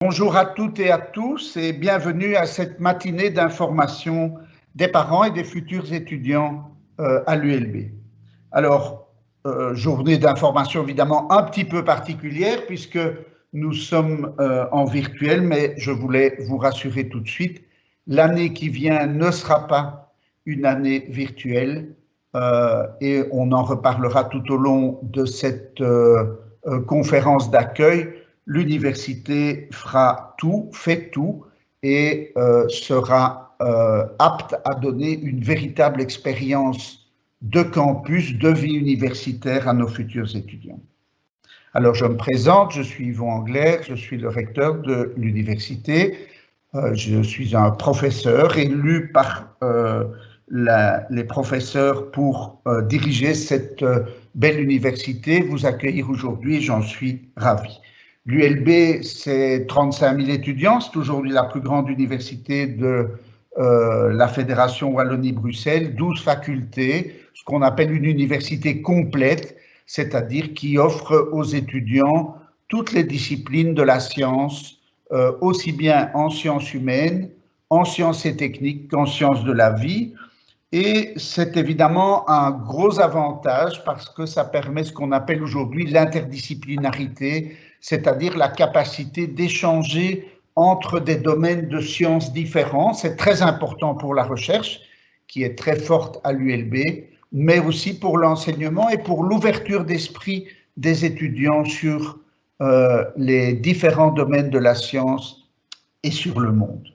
Bonjour à toutes et à tous et bienvenue à cette matinée d'information des parents et des futurs étudiants à l'ULB. Alors, journée d'information évidemment un petit peu particulière puisque nous sommes en virtuel, mais je voulais vous rassurer tout de suite, l'année qui vient ne sera pas une année virtuelle et on en reparlera tout au long de cette conférence d'accueil. L'université fera tout, fait tout et sera apte à donner une véritable expérience de campus, de vie universitaire à nos futurs étudiants. Alors je me présente, je suis Yvon Angler, je suis le recteur de l'université. Je suis un professeur élu par les professeurs pour diriger cette belle université, vous accueillir aujourd'hui, j'en suis ravi. L'ULB, c'est 35 000 étudiants, c'est aujourd'hui la plus grande université de la Fédération Wallonie-Bruxelles, 12 facultés, ce qu'on appelle une université complète, c'est-à-dire qui offre aux étudiants toutes les disciplines de la science, aussi bien en sciences humaines, en sciences et techniques qu'en sciences de la vie. Et c'est évidemment un gros avantage parce que ça permet ce qu'on appelle aujourd'hui l'interdisciplinarité, c'est-à-dire la capacité d'échanger entre des domaines de sciences différents. C'est très important pour la recherche, qui est très forte à l'ULB, mais aussi pour l'enseignement et pour l'ouverture d'esprit des étudiants sur les différents domaines de la science et sur le monde.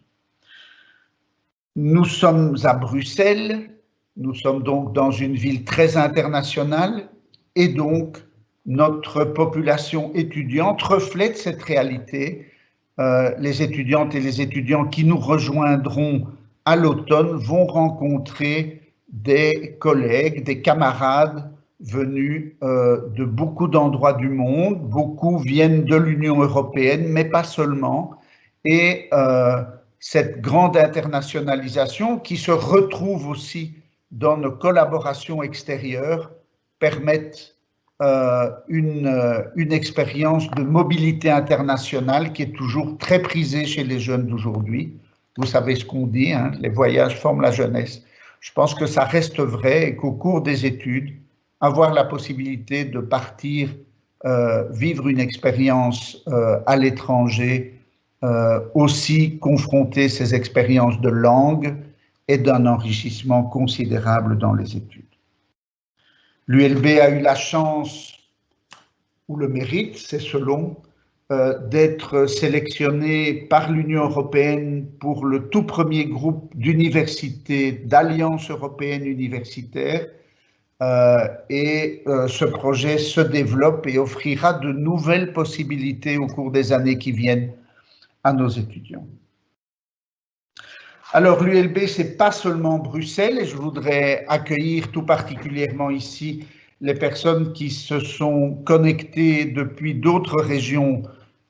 Nous sommes à Bruxelles, nous sommes donc dans une ville très internationale et donc notre population étudiante reflète cette réalité. Les étudiantes et les étudiants qui nous rejoindront à l'automne vont rencontrer des collègues, des camarades venus de beaucoup d'endroits du monde. Beaucoup viennent de l'Union européenne, mais pas seulement. Et cette grande internationalisation qui se retrouve aussi dans nos collaborations extérieures permettent une expérience de mobilité internationale qui est toujours très prisée chez les jeunes d'aujourd'hui. Vous savez ce qu'on dit, hein, les voyages forment la jeunesse. Je pense que ça reste vrai et qu'au cours des études, avoir la possibilité de partir vivre une expérience à l'étranger, aussi confronter ces expériences de langue et d'un enrichissement considérable dans les études. L'ULB a eu la chance, ou le mérite, c'est selon, d'être sélectionné par l'Union européenne pour le tout premier groupe d'universités d'Alliance européenne universitaire. Ce projet se développe et offrira de nouvelles possibilités au cours des années qui viennent à nos étudiants. Alors l'ULB, c'est pas seulement Bruxelles, et je voudrais accueillir tout particulièrement ici les personnes qui se sont connectées depuis d'autres régions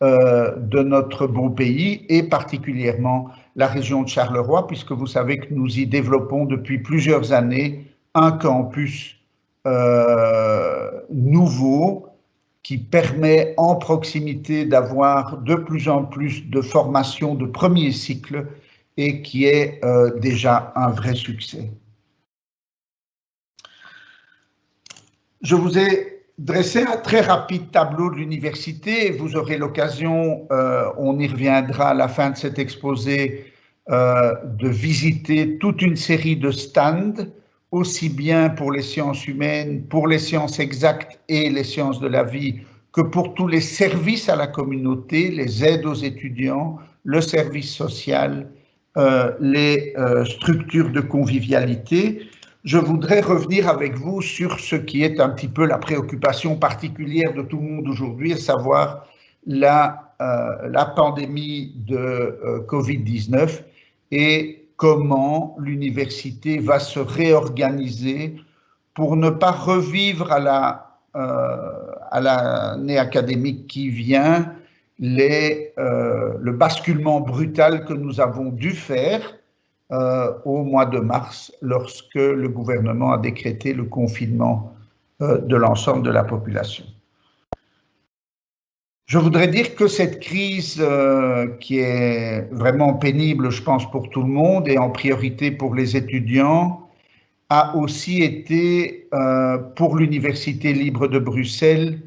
de notre beau pays, et particulièrement la région de Charleroi, puisque vous savez que nous y développons depuis plusieurs années un campus nouveau qui permet en proximité d'avoir de plus en plus de formations de premier cycle et qui est déjà un vrai succès. Je vous ai dressé un très rapide tableau de l'université et vous aurez l'occasion, on y reviendra à la fin de cet exposé, de visiter toute une série de stands, aussi bien pour les sciences humaines, pour les sciences exactes et les sciences de la vie, que pour tous les services à la communauté, les aides aux étudiants, le service social, les structures de convivialité. Je voudrais revenir avec vous sur ce qui est un petit peu la préoccupation particulière de tout le monde aujourd'hui, à savoir la pandémie de Covid-19 et comment l'université va se réorganiser pour ne pas revivre à l'année académique qui vient le basculement brutal que nous avons dû faire au mois de mars, lorsque le gouvernement a décrété le confinement de l'ensemble de la population. Je voudrais dire que cette crise qui est vraiment pénible, je pense, pour tout le monde et en priorité pour les étudiants, a aussi été pour l'Université libre de Bruxelles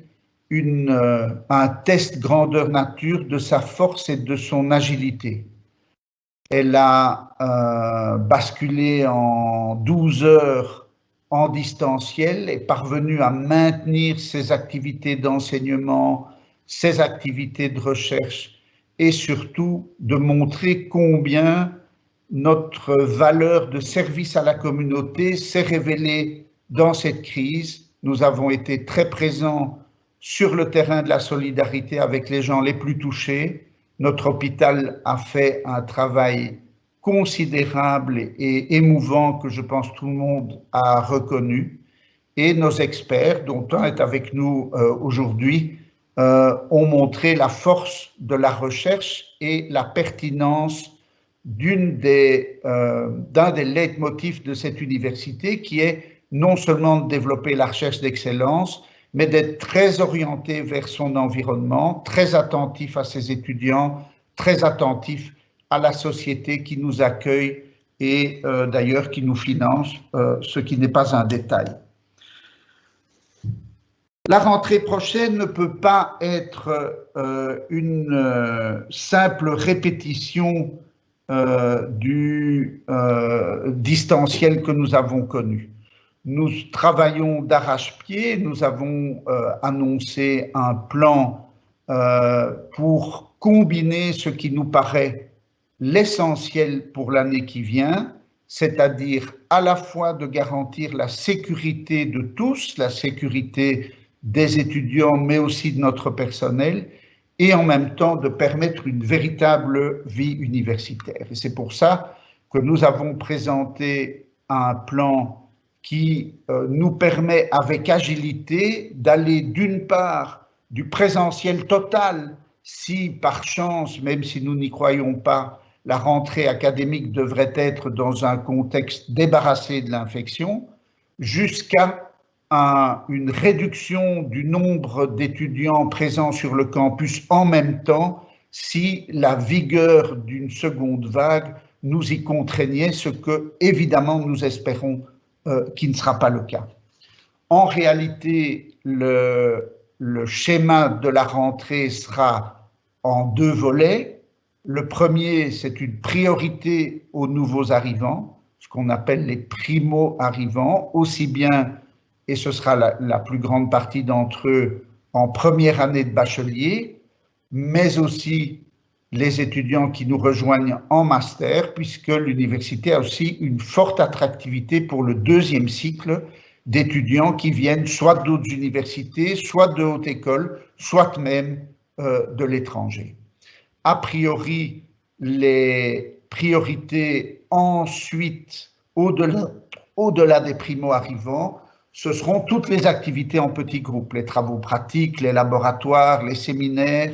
un test grandeur nature de sa force et de son agilité. Elle a basculé en 12 heures en distanciel, est parvenue à maintenir ses activités d'enseignement, ses activités de recherche et surtout de montrer combien notre valeur de service à la communauté s'est révélée dans cette crise. Nous avons été très présents sur le terrain de la solidarité avec les gens les plus touchés. Notre hôpital a fait un travail considérable et émouvant que je pense tout le monde a reconnu. Et nos experts, dont un est avec nous aujourd'hui, ont montré la force de la recherche et la pertinence d'un des leitmotifs de cette université, qui est non seulement de développer la recherche d'excellence, mais d'être très orienté vers son environnement, très attentif à ses étudiants, très attentif à la société qui nous accueille et d'ailleurs qui nous finance, ce qui n'est pas un détail. La rentrée prochaine ne peut pas être une simple répétition du distanciel que nous avons connu. Nous travaillons d'arrache-pied, nous avons annoncé un plan pour combiner ce qui nous paraît l'essentiel pour l'année qui vient, c'est-à-dire à la fois de garantir la sécurité de tous, la sécurité des étudiants, mais aussi de notre personnel, et en même temps de permettre une véritable vie universitaire. Et c'est pour ça que nous avons présenté un plan qui nous permet avec agilité d'aller d'une part du présentiel total, si par chance, même si nous n'y croyons pas, la rentrée académique devrait être dans un contexte débarrassé de l'infection, jusqu'à une réduction du nombre d'étudiants présents sur le campus en même temps si la vigueur d'une seconde vague nous y contraignait, ce que évidemment nous espérons qui ne sera pas le cas. En réalité, le schéma de la rentrée sera en 2 volets. Le premier, c'est une priorité aux nouveaux arrivants, ce qu'on appelle les primo-arrivants, aussi bien, et ce sera la plus grande partie d'entre eux, en première année de bachelier, mais aussi les étudiants qui nous rejoignent en master, puisque l'université a aussi une forte attractivité pour le 2e cycle d'étudiants qui viennent soit d'autres universités, soit de haute école, soit même de l'étranger. A priori, les priorités ensuite, au-delà des primo-arrivants, ce seront toutes les activités en petits groupes, les travaux pratiques, les laboratoires, les séminaires,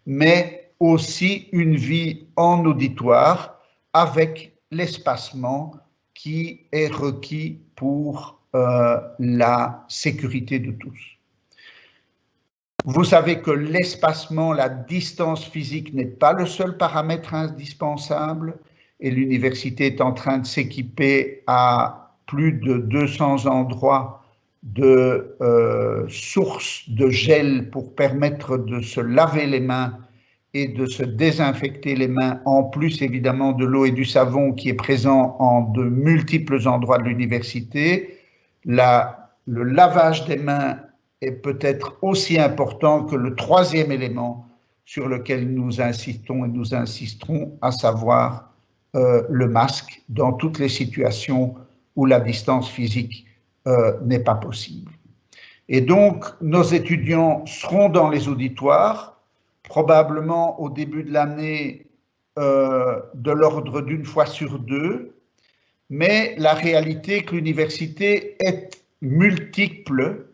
mais aussi une vie en auditoire avec l'espacement qui est requis pour la sécurité de tous. Vous savez que l'espacement, la distance physique n'est pas le seul paramètre indispensable et l'université est en train de s'équiper à plus de 200 endroits de sources de gel pour permettre de se laver les mains et de se désinfecter les mains, en plus évidemment de l'eau et du savon qui est présent en de multiples endroits de l'université. Le lavage des mains est peut-être aussi important que le 3e élément sur lequel nous insistons et nous insisterons, à savoir le masque dans toutes les situations où la distance physique n'est pas possible. Et donc, nos étudiants seront dans les auditoires, probablement au début de l'année de l'ordre d'une fois sur 2, mais la réalité est que l'université est multiple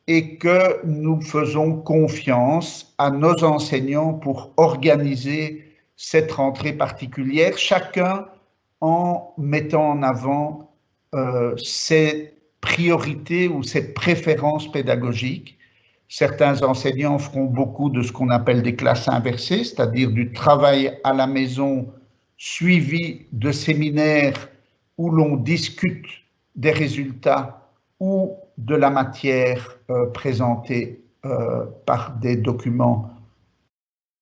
et que nous faisons confiance à nos enseignants pour organiser cette rentrée particulière, chacun en mettant en avant ses priorités ou ses préférences pédagogiques. Certains enseignants feront beaucoup de ce qu'on appelle des classes inversées, c'est-à-dire du travail à la maison suivi de séminaires où l'on discute des résultats ou de la matière présentée par des documents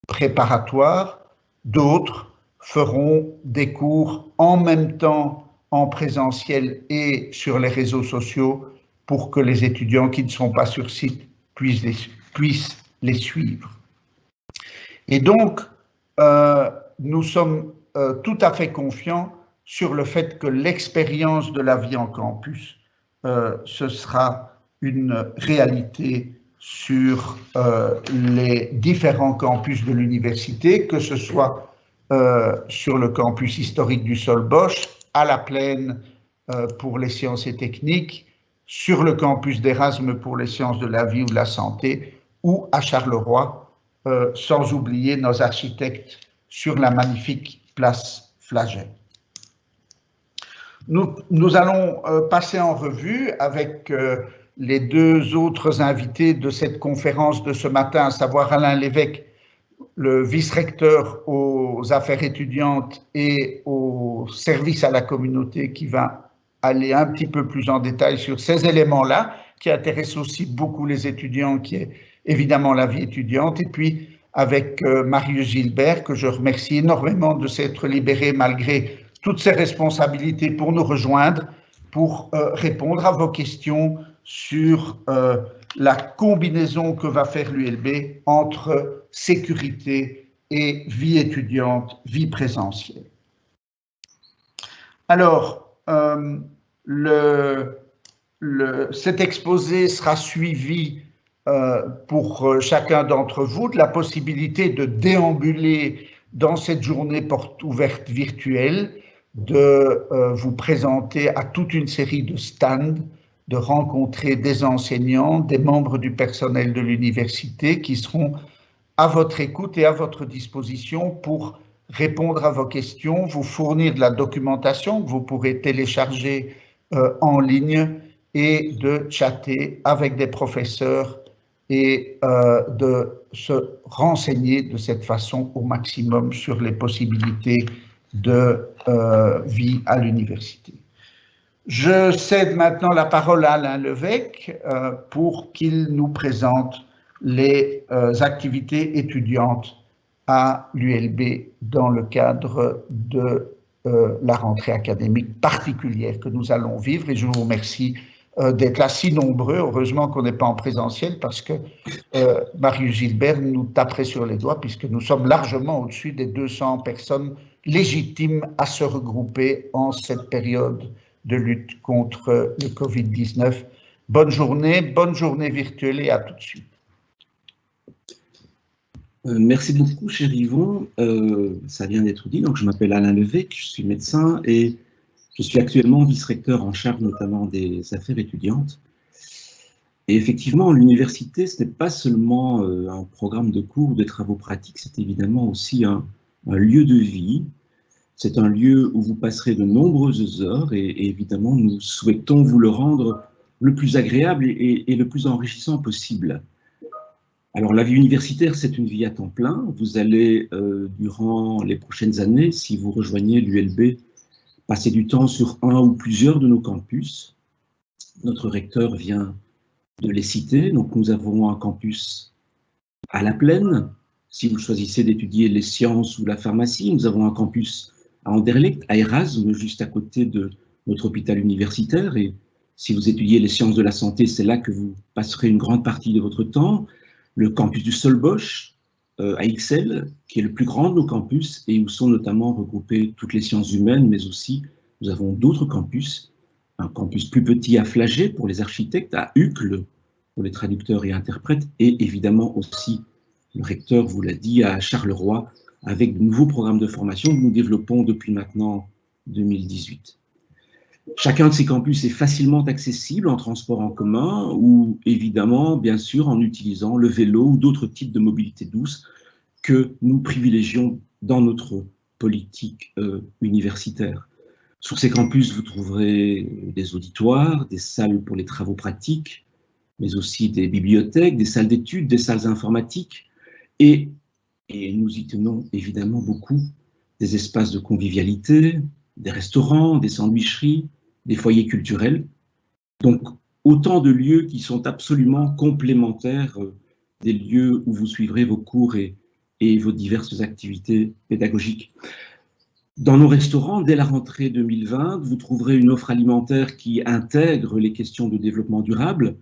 préparatoires. D'autres feront des cours en même temps en présentiel et sur les réseaux sociaux pour que les étudiants qui ne sont pas sur site puissent les suivre. Et donc, nous sommes tout à fait confiants sur le fait que l'expérience de la vie en campus, ce sera une réalité sur les différents campus de l'université, que ce soit sur le campus historique du Solbosch, à La Plaine pour les sciences et techniques, sur le campus d'Erasme pour les sciences de la vie ou de la santé, ou à Charleroi, sans oublier nos architectes sur la magnifique place Flagey. Nous allons passer en revue avec les deux autres invités de cette conférence de ce matin, à savoir Alain Lévesque, le vice-recteur aux affaires étudiantes et au service à la communauté, qui va aller un petit peu plus en détail sur ces éléments-là, qui intéressent aussi beaucoup les étudiants, qui est évidemment la vie étudiante, et puis avec Marius Gilbert, que je remercie énormément de s'être libéré malgré toutes ses responsabilités pour nous rejoindre, pour répondre à vos questions sur la combinaison que va faire l'ULB entre sécurité et vie étudiante, vie présentielle. Alors, cet exposé sera suivi pour chacun d'entre vous de la possibilité de déambuler dans cette journée porte ouverte virtuelle, de vous présenter à toute une série de stands, de rencontrer des enseignants, des membres du personnel de l'université qui seront à votre écoute et à votre disposition pour répondre à vos questions, vous fournir de la documentation que vous pourrez télécharger en ligne et de chatter avec des professeurs et de se renseigner de cette façon au maximum sur les possibilités de vie à l'université. Je cède maintenant la parole à Alain Lévesque pour qu'il nous présente les activités étudiantes à l'ULB dans le cadre de la rentrée académique particulière que nous allons vivre. Et je vous remercie d'être là si nombreux. Heureusement qu'on n'est pas en présentiel parce que Marius Gilbert nous taperait sur les doigts puisque nous sommes largement au-dessus des 200 personnes légitimes à se regrouper en cette période de lutte contre le Covid-19. Bonne journée virtuelle et à tout de suite. Merci beaucoup, cher Yvon. Ça vient d'être dit. Donc, je m'appelle Alain Lévesque, je suis médecin et je suis actuellement vice-recteur en charge notamment des affaires étudiantes. Et effectivement, l'université, ce n'est pas seulement un programme de cours ou de travaux pratiques, c'est évidemment aussi un lieu de vie. C'est un lieu où vous passerez de nombreuses heures et évidemment, nous souhaitons vous le rendre le plus agréable et le plus enrichissant possible. Alors, la vie universitaire, c'est une vie à temps plein. Vous allez, durant les prochaines années, si vous rejoignez l'ULB, passer du temps sur un ou plusieurs de nos campus. Notre recteur vient de les citer. Donc, nous avons un campus à La Plaine. Si vous choisissez d'étudier les sciences ou la pharmacie, nous avons un campus à Anderlecht, à Erasme, juste à côté de notre hôpital universitaire. Et si vous étudiez les sciences de la santé, c'est là que vous passerez une grande partie de votre temps. Le campus du Solbosch, à Ixelles, qui est le plus grand de nos campus et où sont notamment regroupées toutes les sciences humaines, mais aussi nous avons d'autres campus. Un campus plus petit à Flagey pour les architectes, à Uccle pour les traducteurs et interprètes, et évidemment aussi, le recteur vous l'a dit, à Charleroi, avec de nouveaux programmes de formation que nous développons depuis maintenant 2018. Chacun de ces campus est facilement accessible en transport en commun ou évidemment, bien sûr, en utilisant le vélo ou d'autres types de mobilité douce que nous privilégions dans notre politique universitaire. Sur ces campus, vous trouverez des auditoires, des salles pour les travaux pratiques, mais aussi des bibliothèques, des salles d'études, des salles informatiques, et nous y tenons évidemment beaucoup, des espaces de convivialité, des restaurants, des sandwicheries, des foyers culturels. Donc, autant de lieux qui sont absolument complémentaires des lieux où vous suivrez vos cours et vos diverses activités pédagogiques. Dans nos restaurants, dès la rentrée 2020, vous trouverez une offre alimentaire qui intègre les questions de développement durable,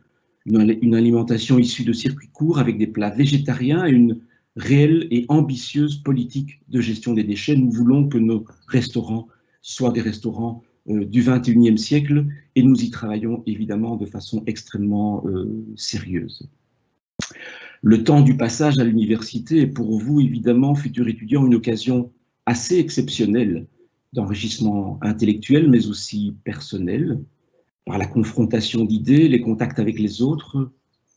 une alimentation issue de circuits courts avec des plats végétariens et une réelle et ambitieuse politique de gestion des déchets. Nous voulons que nos restaurants soient des restaurants du XXIe siècle et nous y travaillons évidemment de façon extrêmement sérieuse. Le temps du passage à l'université est pour vous, évidemment, futurs étudiants, une occasion assez exceptionnelle d'enrichissement intellectuel, mais aussi personnel, par la confrontation d'idées, les contacts avec les autres,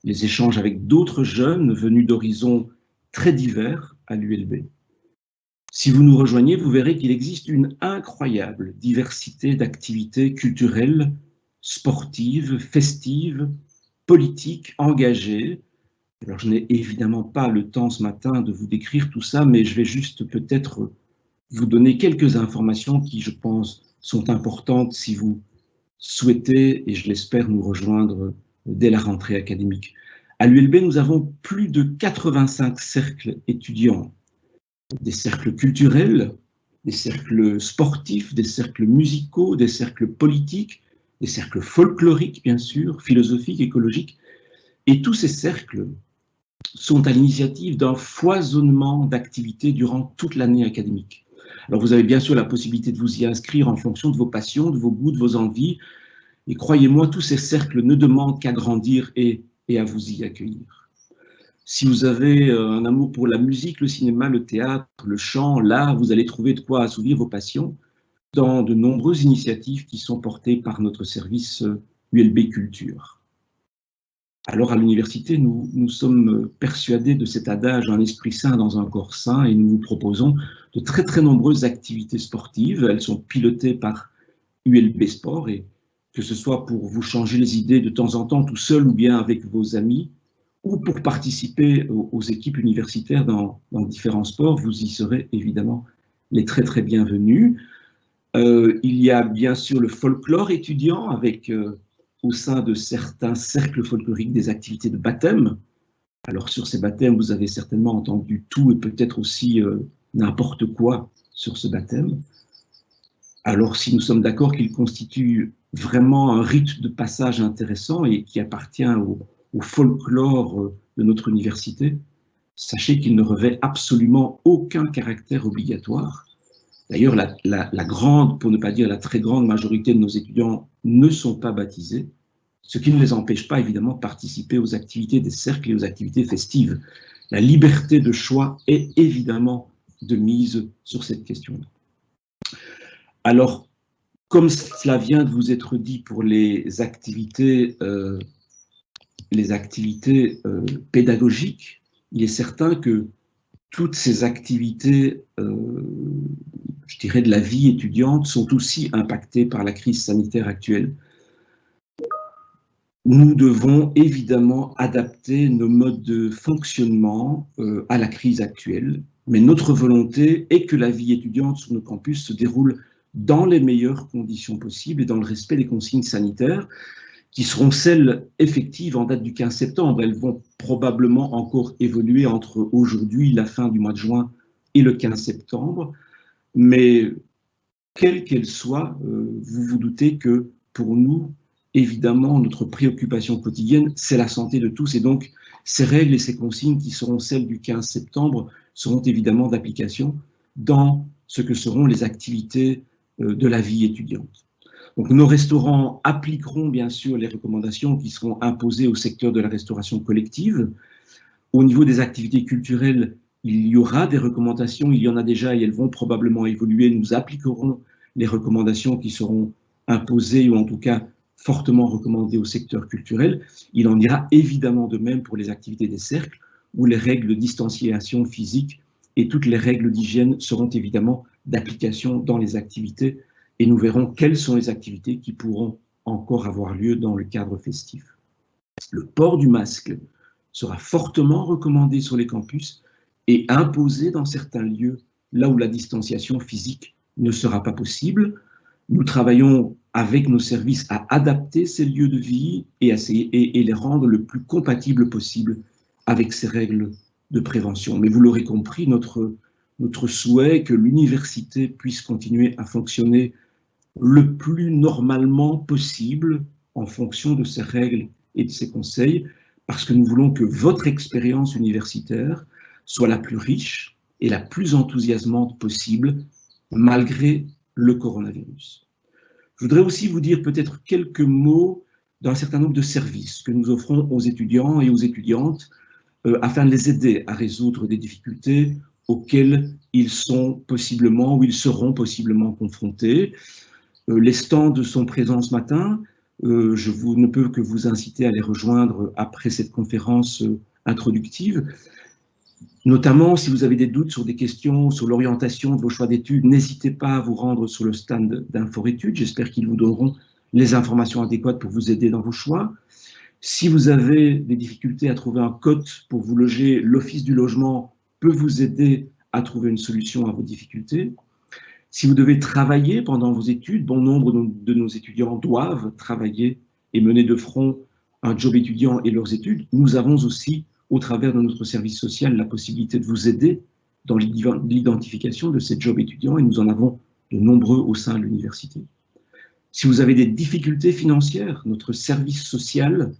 les échanges avec d'autres jeunes venus d'horizons très divers à l'ULB. Si vous nous rejoignez, vous verrez qu'il existe une incroyable diversité d'activités culturelles, sportives, festives, politiques, engagées. Alors, je n'ai évidemment pas le temps ce matin de vous décrire tout ça, mais je vais juste peut-être vous donner quelques informations qui, je pense, sont importantes si vous souhaitez, et je l'espère, nous rejoindre dès la rentrée académique. À l'ULB, nous avons plus de 85 cercles étudiants, des cercles culturels, des cercles sportifs, des cercles musicaux, des cercles politiques, des cercles folkloriques, bien sûr, philosophiques, écologiques. Et tous ces cercles sont à l'initiative d'un foisonnement d'activités durant toute l'année académique. Alors vous avez bien sûr la possibilité de vous y inscrire en fonction de vos passions, de vos goûts, de vos envies. Et croyez-moi, tous ces cercles ne demandent qu'à grandir et à vous y accueillir. Si vous avez un amour pour la musique, le cinéma, le théâtre, le chant, l'art, vous allez trouver de quoi assouvir vos passions dans de nombreuses initiatives qui sont portées par notre service ULB Culture. Alors à l'université, nous sommes persuadés de cet adage « un esprit sain dans un corps sain » et nous vous proposons de très très nombreuses activités sportives. Elles sont pilotées par ULB Sport et que ce soit pour vous changer les idées de temps en temps tout seul ou bien avec vos amis, ou pour participer aux équipes universitaires dans différents sports, vous y serez évidemment les très très bienvenus. Il y a bien sûr le folklore étudiant avec au sein de certains cercles folkloriques des activités de baptême. Alors sur ces baptêmes, vous avez certainement entendu tout et peut-être aussi n'importe quoi sur ce baptême. Alors si nous sommes d'accord qu'il constitue vraiment un rite de passage intéressant et qui appartient au folklore de notre université, sachez qu'il ne revêt absolument aucun caractère obligatoire. D'ailleurs, la grande, pour ne pas dire la très grande majorité de nos étudiants ne sont pas baptisés, ce qui ne les empêche pas évidemment de participer aux activités des cercles et aux activités festives. La liberté de choix est évidemment de mise sur cette question-là. Alors, comme cela vient de vous être dit pour les activités pédagogiques, il est certain que toutes ces activités, je dirais, de la vie étudiante sont aussi impactées par la crise sanitaire actuelle. Nous devons évidemment adapter nos modes de fonctionnement à la crise actuelle, mais notre volonté est que la vie étudiante sur nos campus se déroule dans les meilleures conditions possibles et dans le respect des consignes sanitaires, qui seront celles effectives en date du 15 septembre. Elles vont probablement encore évoluer entre aujourd'hui, la fin du mois de juin, et le 15 septembre. Mais quelles qu'elles soient, vous vous doutez que pour nous, évidemment, notre préoccupation quotidienne, c'est la santé de tous. Et donc, ces règles et ces consignes qui seront celles du 15 septembre seront évidemment d'application dans ce que seront les activités de la vie étudiante. Donc, nos restaurants appliqueront bien sûr les recommandations qui seront imposées au secteur de la restauration collective. Au niveau des activités culturelles, il y aura des recommandations, il y en a déjà et elles vont probablement évoluer. Nous appliquerons les recommandations qui seront imposées ou en tout cas fortement recommandées au secteur culturel. Il en ira évidemment de même pour les activités des cercles où les règles de distanciation physique et toutes les règles d'hygiène seront évidemment d'application dans les activités. Et nous verrons quelles sont les activités qui pourront encore avoir lieu dans le cadre festif. Le port du masque sera fortement recommandé sur les campus et imposé dans certains lieux, là où la distanciation physique ne sera pas possible. Nous travaillons avec nos services à adapter ces lieux de vie et les rendre le plus compatibles possible avec ces règles de prévention. Mais vous l'aurez compris, notre souhait est que l'université puisse continuer à fonctionner le plus normalement possible en fonction de ces règles et de ces conseils, parce que nous voulons que votre expérience universitaire soit la plus riche et la plus enthousiasmante possible, malgré le coronavirus. Je voudrais aussi vous dire peut-être quelques mots d'un certain nombre de services que nous offrons aux étudiants et aux étudiantes afin de les aider à résoudre des difficultés auxquelles ils sont possiblement ou ils seront possiblement confrontés. Les stands sont présents ce matin. Je ne peux que vous inciter à les rejoindre après cette conférence introductive. Notamment, si vous avez des doutes sur des questions, sur l'orientation de vos choix d'études, n'hésitez pas à vous rendre sur le stand d'InfoRétudes. J'espère qu'ils vous donneront les informations adéquates pour vous aider dans vos choix. Si vous avez des difficultés à trouver un code pour vous loger, l'Office du logement peut vous aider à trouver une solution à vos difficultés. Si vous devez travailler pendant vos études, bon nombre de nos étudiants doivent travailler et mener de front un job étudiant et leurs études. Nous avons aussi, au travers de notre service social, la possibilité de vous aider dans l'identification de ces jobs étudiants et nous en avons de nombreux au sein de l'université. Si vous avez des difficultés financières, notre service social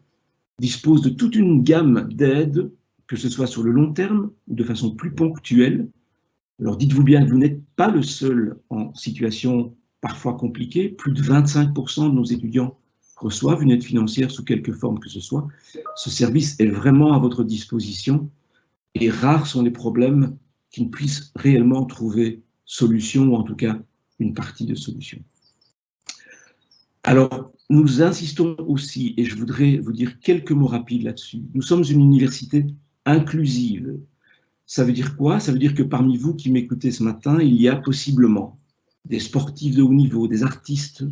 dispose de toute une gamme d'aides, que ce soit sur le long terme ou de façon plus ponctuelle. Alors dites-vous bien que vous n'êtes pas le seul en situation parfois compliquée. Plus de 25% de nos étudiants reçoivent une aide financière sous quelque forme que ce soit. Ce service est vraiment à votre disposition et rares sont les problèmes qui ne puissent réellement trouver solution ou en tout cas une partie de solution. Alors, nous insistons aussi, et je voudrais vous dire quelques mots rapides là-dessus, nous sommes une université inclusive. Ça veut dire quoi? Ça veut dire que parmi vous qui m'écoutez ce matin, il y a possiblement des sportifs de haut niveau, des artistes,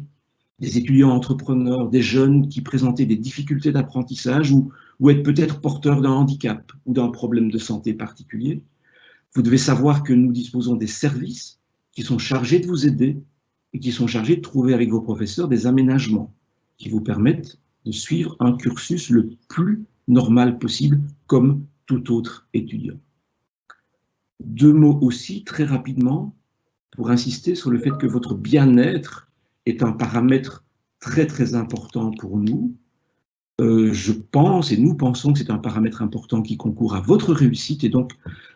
des étudiants entrepreneurs, des jeunes qui présentaient des difficultés d'apprentissage ou être peut-être porteurs d'un handicap ou d'un problème de santé particulier. Vous devez savoir que nous disposons des services qui sont chargés de vous aider et qui sont chargés de trouver avec vos professeurs des aménagements qui vous permettent de suivre un cursus le plus normal possible comme tout autre étudiant. Deux mots aussi, très rapidement, pour insister sur le fait que votre bien-être est un paramètre très très important pour nous. Je pense et nous pensons que c'est un paramètre important qui concourt à votre réussite et donc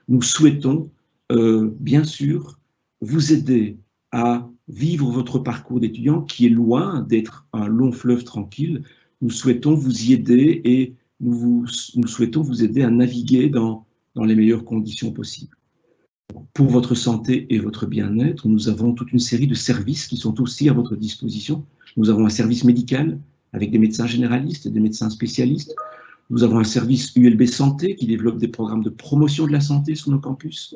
nous souhaitons bien sûr vous aider à vivre votre parcours d'étudiant qui est loin d'être un long fleuve tranquille. Nous souhaitons vous y aider et nous souhaitons vous aider à naviguer dans les meilleures conditions possibles. Pour votre santé et votre bien-être, nous avons toute une série de services qui sont aussi à votre disposition. Nous avons un service médical avec des médecins généralistes et des médecins spécialistes. Nous avons un service ULB Santé qui développe des programmes de promotion de la santé sur nos campus.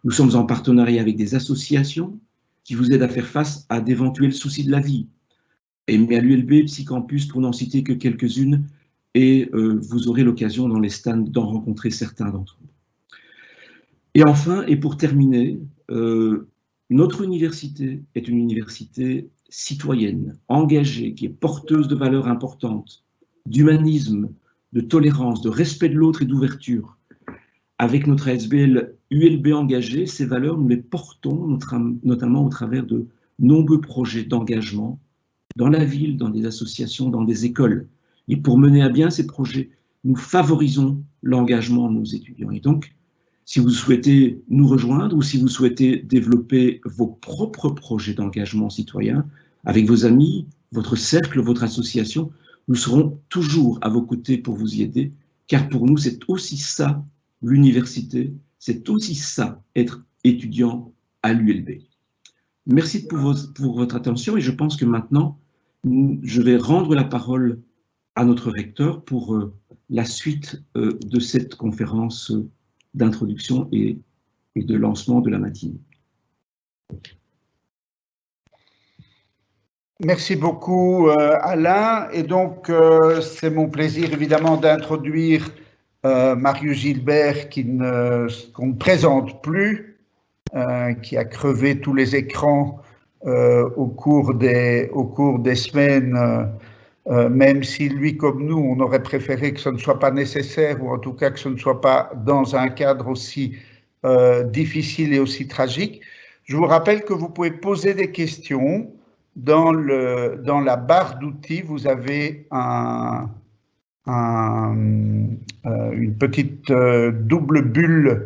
Nous sommes en partenariat avec des associations qui vous aident à faire face à d'éventuels soucis de la vie. Et à l'ULB, Psycampus, pour n'en citer que quelques-unes, et vous aurez l'occasion dans les stands d'en rencontrer certains d'entre eux. Et enfin, et pour terminer, notre université est une université citoyenne, engagée, qui est porteuse de valeurs importantes, d'humanisme, de tolérance, de respect de l'autre et d'ouverture. Avec notre ASBL ULB engagé, ces valeurs, nous les portons notamment au travers de nombreux projets d'engagement dans la ville, dans des associations, dans des écoles. Et pour mener à bien ces projets, nous favorisons l'engagement de nos étudiants. Et donc, si vous souhaitez nous rejoindre ou si vous souhaitez développer vos propres projets d'engagement citoyen avec vos amis, votre cercle, votre association, nous serons toujours à vos côtés pour vous y aider, car pour nous, c'est aussi ça, l'université, c'est aussi ça, être étudiant à l'ULB. Merci pour votre attention et je pense que maintenant, je vais rendre la parole à notre recteur pour la suite de cette conférence d'introduction et de lancement de la matinée. Merci beaucoup, Alain. Et donc, c'est mon plaisir évidemment d'introduire Marius Gilbert, qu'on ne présente plus, qui a crevé tous les écrans au cours des semaines, même si lui, comme nous, on aurait préféré que ce ne soit pas nécessaire, ou en tout cas que ce ne soit pas dans un cadre aussi difficile et aussi tragique. Je vous rappelle que vous pouvez poser des questions. Dans la barre d'outils, vous avez une petite double bulle,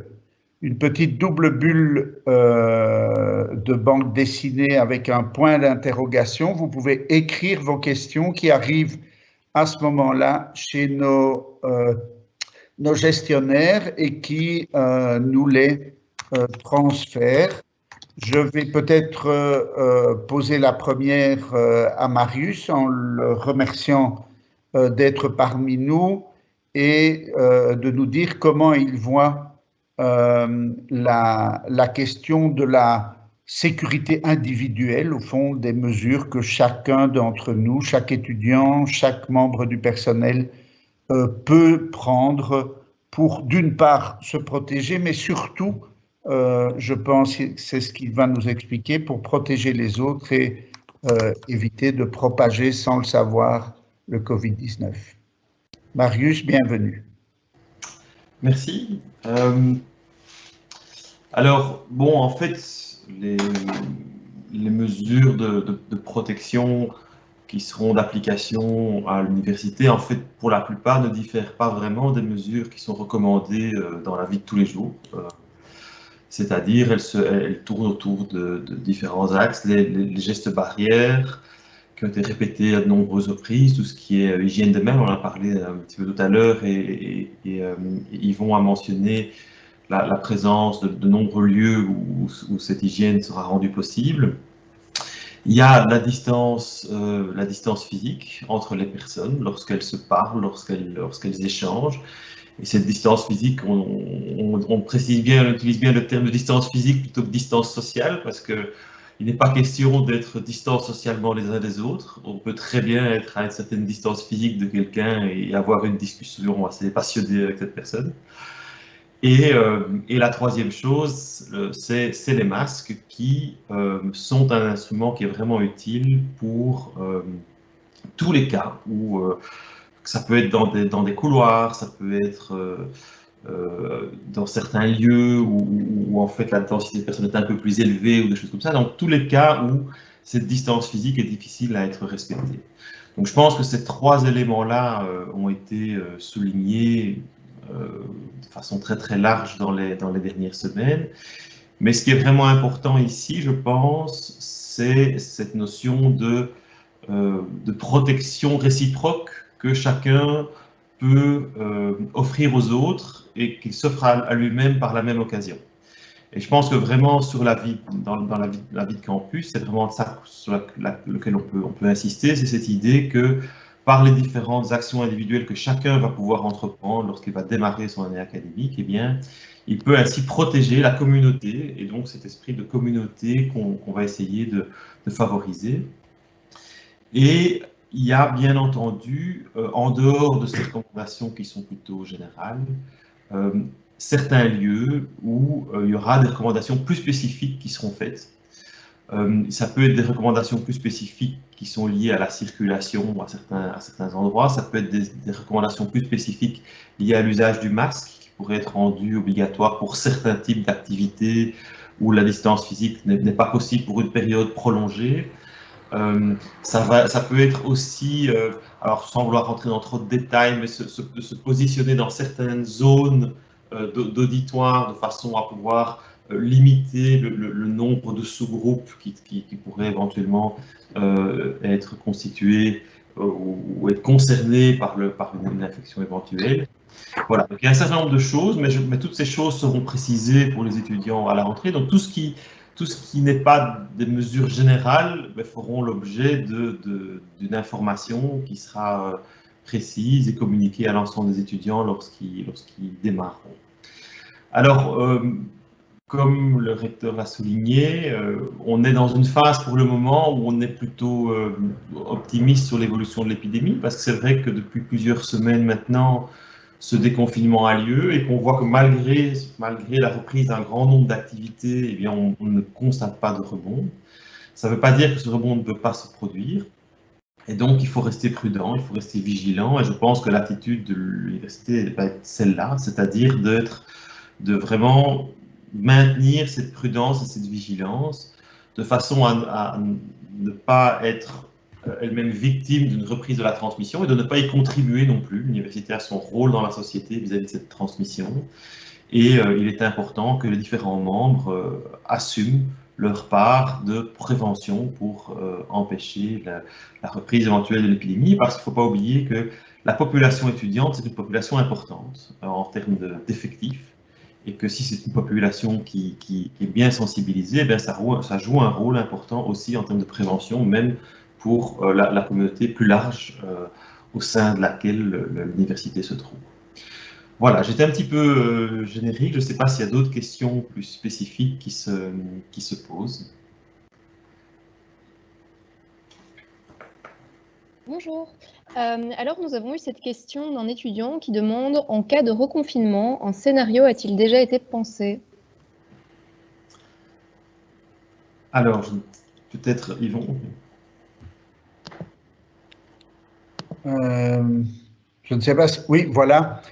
de bande dessinée avec un point d'interrogation. Vous pouvez écrire vos questions qui arrivent à ce moment-là chez nos gestionnaires et qui nous les transfèrent. Je vais peut-être poser la première à Marius en le remerciant d'être parmi nous et de nous dire comment il voit la question de la sécurité individuelle, au fond, des mesures que chacun d'entre nous, chaque étudiant, chaque membre du personnel peut prendre pour, d'une part, se protéger, mais surtout, je pense que c'est ce qu'il va nous expliquer, pour protéger les autres et éviter de propager sans le savoir le Covid-19. Marius, bienvenue. Merci. Alors, bon, en fait, les mesures de protection qui seront d'application à l'université, en fait, pour la plupart, ne diffèrent pas vraiment des mesures qui sont recommandées dans la vie de tous les jours. C'est-à-dire, elles tournent autour de différents axes, les gestes barrières qui ont été répétés à de nombreuses reprises, tout ce qui est hygiène de main, on en a parlé un petit peu tout à l'heure, et Yvon a mentionné la présence de nombreux lieux où cette hygiène sera rendue possible. Il y a la distance physique entre les personnes lorsqu'elles se parlent, lorsqu'elles échangent. Et cette distance physique, on précise bien, on utilise bien le terme de distance physique plutôt que distance sociale, parce que il n'est pas question d'être distant socialement les uns des autres. On peut très bien être à une certaine distance physique de quelqu'un et avoir une discussion assez passionnée avec cette personne. Et la troisième chose, c'est les masques qui sont un instrument qui est vraiment utile pour tous les cas où ça peut être dans des couloirs, ça peut être dans certains lieux où en fait la densité de personnes est un peu plus élevée ou des choses comme ça. Dans tous les cas où cette distance physique est difficile à être respectée. Donc je pense que ces trois éléments-là ont été soulignés de façon très très large dans les dernières semaines. Mais ce qui est vraiment important ici, je pense, c'est cette notion de protection réciproque que chacun peut offrir aux autres et qu'il s'offre à lui-même par la même occasion. Et je pense que vraiment sur la vie de campus, c'est vraiment ça sur lequel on peut insister, c'est cette idée que par les différentes actions individuelles que chacun va pouvoir entreprendre lorsqu'il va démarrer son année académique, eh bien, il peut ainsi protéger la communauté et donc cet esprit de communauté qu'on va essayer de favoriser. Et il y a bien entendu, en dehors de ces recommandations qui sont plutôt générales, certains lieux où il y aura des recommandations plus spécifiques qui seront faites. Ça peut être des recommandations plus spécifiques qui sont liées à la circulation à certains endroits. Ça peut être des recommandations plus spécifiques liées à l'usage du masque qui pourrait être rendu obligatoire pour certains types d'activités où la distance physique n'est pas possible pour une période prolongée. Ça peut être aussi, alors sans vouloir rentrer dans trop de détails, mais se positionner dans certaines zones d'auditoire de façon à pouvoir limiter le nombre de sous-groupes qui pourraient éventuellement être constitués ou être concernés par une infection éventuelle. Voilà, donc il y a un certain nombre de choses, mais toutes ces choses seront précisées pour les étudiants à la rentrée. Donc tout ce qui n'est pas des mesures générales feront l'objet d'une information qui sera précise et communiquée à l'ensemble des étudiants lorsqu'ils démarreront. Alors, comme le recteur l'a souligné, on est dans une phase pour le moment où on est plutôt optimiste sur l'évolution de l'épidémie, parce que c'est vrai que depuis plusieurs semaines maintenant, ce déconfinement a lieu et qu'on voit que malgré la reprise d'un grand nombre d'activités, eh bien, on ne constate pas de rebond. Ça ne veut pas dire que ce rebond ne peut pas se produire. Et donc, il faut rester prudent, il faut rester vigilant. Et je pense que l'attitude de l'université va être celle-là, c'est-à-dire de vraiment maintenir cette prudence et cette vigilance de façon à ne pas être elle-même victime d'une reprise de la transmission et de ne pas y contribuer non plus. L'université a son rôle dans la société vis-à-vis de cette transmission. Et il est important que les différents membres assument leur part de prévention pour empêcher la reprise éventuelle de l'épidémie, parce qu'il ne faut pas oublier que la population étudiante, c'est une population importante en termes d'effectifs, et que si c'est une population qui est bien sensibilisée, bien ça joue un rôle important aussi en termes de prévention, même pour la communauté plus large au sein de laquelle l'université se trouve. Voilà, j'étais un petit peu générique. Je ne sais pas s'il y a d'autres questions plus spécifiques qui se posent. Bonjour. Alors, nous avons eu cette question d'un étudiant qui demande, en cas de reconfinement, un scénario a-t-il déjà été pensé? Alors, peut-être Yvon. Je ne sais pas. Oui, voilà.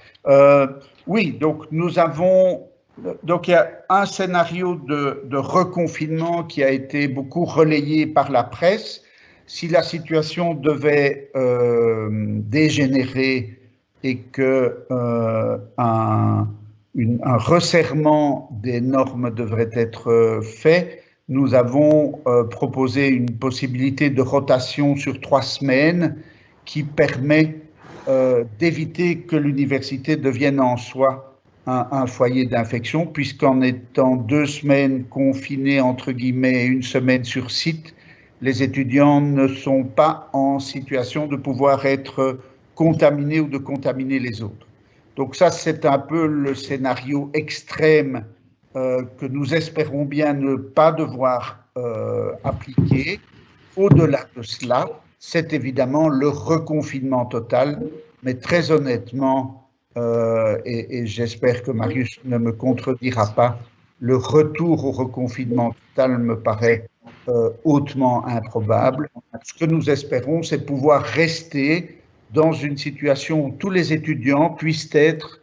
Oui, donc nous avons. Donc il y a un scénario de reconfinement qui a été beaucoup relayé par la presse. Si la situation devait dégénérer et que un resserrement des normes devrait être fait, nous avons proposé une possibilité de rotation sur 3 semaines qui permet d'éviter que l'université devienne en soi un foyer d'infection, puisqu'en étant 2 semaines confinés, entre guillemets, 1 semaine sur site, les étudiants ne sont pas en situation de pouvoir être contaminés ou de contaminer les autres. Donc ça, c'est un peu le scénario extrême que nous espérons bien ne pas devoir appliquer. Au-delà de cela, c'est évidemment le reconfinement total, mais très honnêtement, et j'espère que Marius ne me contredira pas, le retour au reconfinement total me paraît hautement improbable. Ce que nous espérons, c'est pouvoir rester dans une situation où tous les étudiants puissent être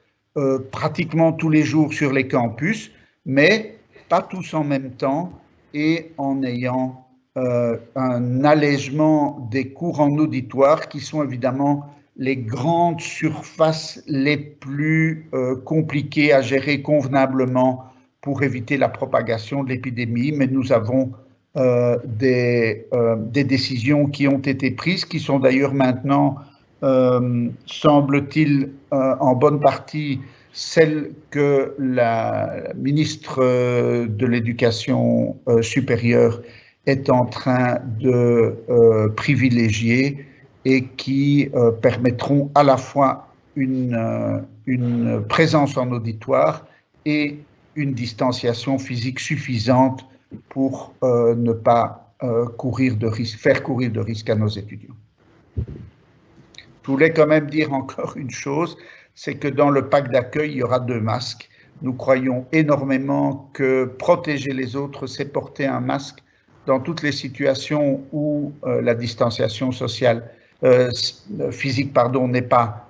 pratiquement tous les jours sur les campus, mais pas tous en même temps et en ayant un allègement des cours en auditoire qui sont évidemment les grandes surfaces les plus compliquées à gérer convenablement pour éviter la propagation de l'épidémie, mais nous avons des décisions qui ont été prises, qui sont d'ailleurs maintenant, semble-t-il, en bonne partie celles que la ministre de l'Éducation supérieure est en train de privilégier et qui permettront à la fois une présence en auditoire et une distanciation physique suffisante pour ne pas faire courir de risques à nos étudiants. Je voulais quand même dire encore une chose, c'est que dans le pack d'accueil, il y aura 2 masques. Nous croyons énormément que protéger les autres, c'est porter un masque dans toutes les situations où la distanciation sociale, physique n'est pas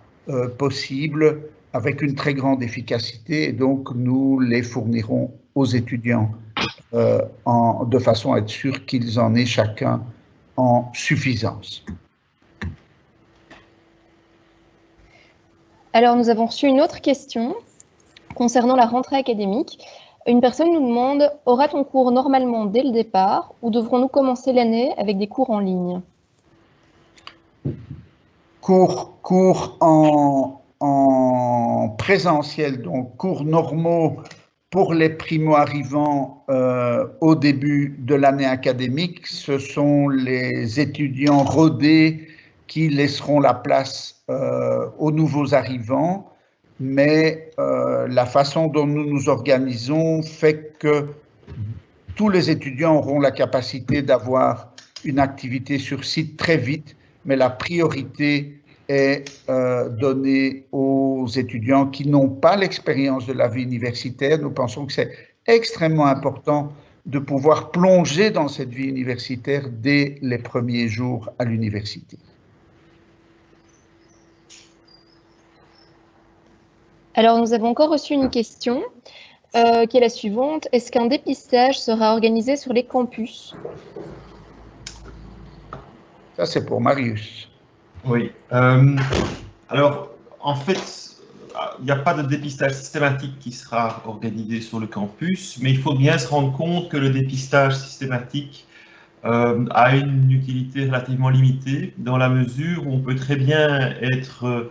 possible, avec une très grande efficacité, et donc nous les fournirons aux étudiants de façon à être sûr qu'ils en aient chacun en suffisance. Alors, nous avons reçu une autre question concernant la rentrée académique. Une personne nous demande, aura-t-on cours normalement dès le départ ou devrons-nous commencer l'année avec des cours en ligne? Cours en présentiel, donc cours normaux pour les primo-arrivants au début de l'année académique. Ce sont les étudiants rodés qui laisseront la place aux nouveaux arrivants. mais la façon dont nous nous organisons fait que tous les étudiants auront la capacité d'avoir une activité sur site très vite, mais la priorité est donnée aux étudiants qui n'ont pas l'expérience de la vie universitaire. Nous pensons que c'est extrêmement important de pouvoir plonger dans cette vie universitaire dès les premiers jours à l'université. Alors, nous avons encore reçu une question qui est la suivante. Est-ce qu'un dépistage sera organisé sur les campus? Ça, c'est pour Marius. Oui. Alors, en fait, il n'y a pas de dépistage systématique qui sera organisé sur le campus, mais il faut bien se rendre compte que le dépistage systématique a une utilité relativement limitée, dans la mesure où on peut très bien être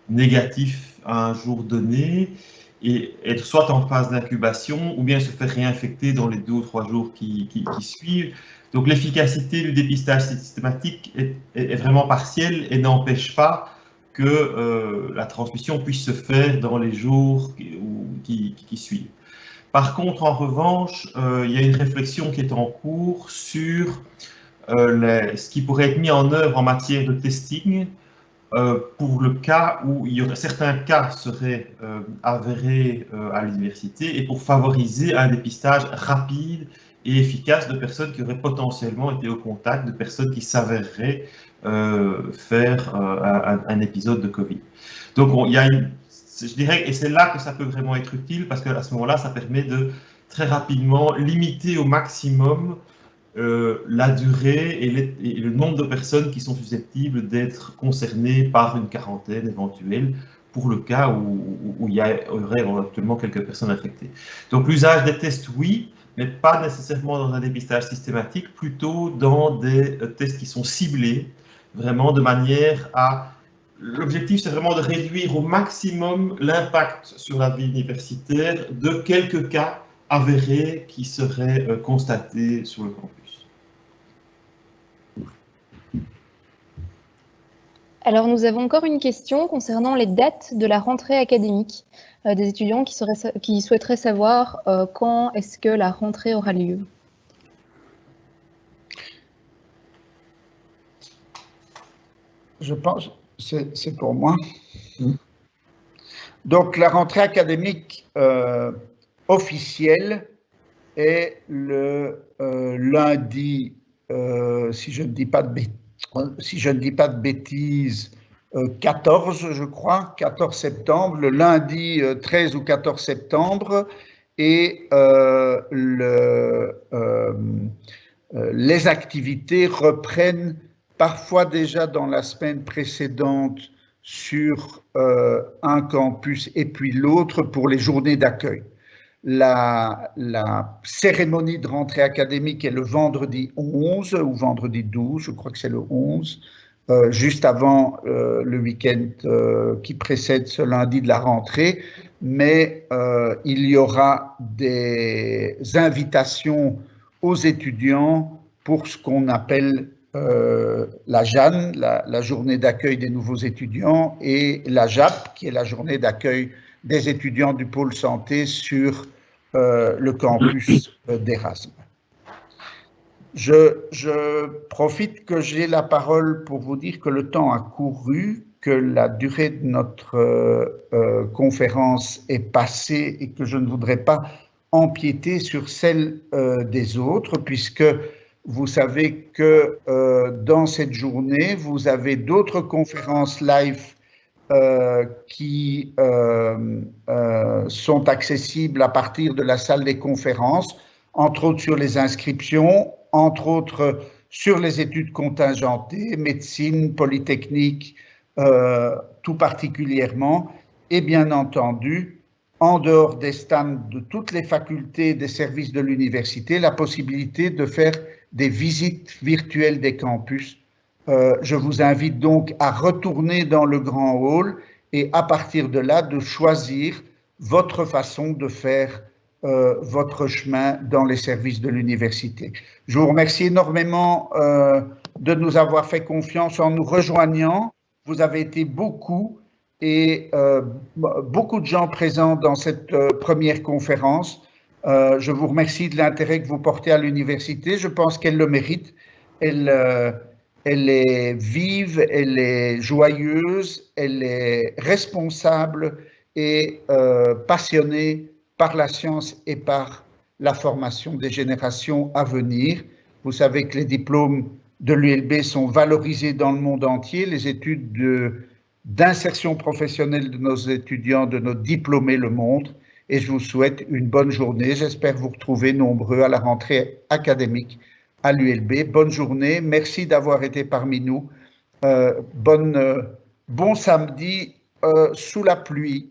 négatif à un jour donné et être soit en phase d'incubation ou bien se faire réinfecter dans les 2 ou 3 jours qui suivent. Donc l'efficacité du dépistage systématique est vraiment partielle et n'empêche pas que la transmission puisse se faire dans les jours qui suivent. Par contre, en revanche, il y a une réflexion qui est en cours sur ce qui pourrait être mis en œuvre en matière de testing pour le cas où certains cas seraient avérés à l'université et pour favoriser un dépistage rapide et efficace de personnes qui auraient potentiellement été au contact de personnes qui s'avéreraient faire un épisode de Covid. Donc il y a je dirais, et c'est là que ça peut vraiment être utile, parce qu'à ce moment-là, ça permet de très rapidement limiter au maximum la durée et le nombre de personnes qui sont susceptibles d'être concernées par une quarantaine éventuelle, pour le cas où il y aurait éventuellement quelques personnes infectées. Donc l'usage des tests, oui, mais pas nécessairement dans un dépistage systématique, plutôt dans des tests qui sont ciblés, vraiment de manière à... L'objectif, c'est vraiment de réduire au maximum l'impact sur la vie universitaire de quelques cas avérés qui seraient constatés sur le campus. Alors, nous avons encore une question concernant les dates de la rentrée académique des étudiants qui souhaiteraient savoir quand est-ce que la rentrée aura lieu. Je pense, c'est pour moi. Donc, la rentrée académique officielle est le lundi, si je ne dis pas de bêtises, 14, je crois, 14 septembre, le lundi 13 ou 14 septembre, et les activités reprennent parfois déjà dans la semaine précédente sur un campus et puis l'autre pour les journées d'accueil. La cérémonie de rentrée académique est le vendredi 11 ou vendredi 12, je crois que c'est le 11, juste avant le week-end qui précède ce lundi de la rentrée, mais il y aura des invitations aux étudiants pour ce qu'on appelle la JAN, la journée d'accueil des nouveaux étudiants, et la JAP, qui est la journée d'accueil des étudiants du pôle santé sur le campus d'Erasme. Je profite que j'ai la parole pour vous dire que le temps a couru, que la durée de notre conférence est passée et que je ne voudrais pas empiéter sur celle des autres, puisque vous savez que dans cette journée, vous avez d'autres conférences live qui sont accessibles à partir de la salle des conférences, entre autres sur les inscriptions, entre autres sur les études contingentées, médecine, polytechnique, tout particulièrement, et bien entendu, en dehors des stands de toutes les facultés et des services de l'université, la possibilité de faire des visites virtuelles des campus. Je vous invite donc à retourner dans le grand hall et à partir de là, de choisir votre façon de faire votre chemin dans les services de l'université. Je vous remercie énormément de nous avoir fait confiance en nous rejoignant. Vous avez été beaucoup et beaucoup de gens présents dans cette première conférence. Je vous remercie de l'intérêt que vous portez à l'université. Je pense qu'elle le mérite. Elle est vive, elle est joyeuse, elle est responsable et passionnée par la science et par la formation des générations à venir. Vous savez que les diplômes de l'ULB sont valorisés dans le monde entier. Les études d'insertion professionnelle de nos étudiants, de nos diplômés le montrent. Et je vous souhaite une bonne journée. J'espère vous retrouver nombreux à la rentrée académique à l'ULB. Bonne journée. Merci d'avoir été parmi nous. Bon samedi sous la pluie.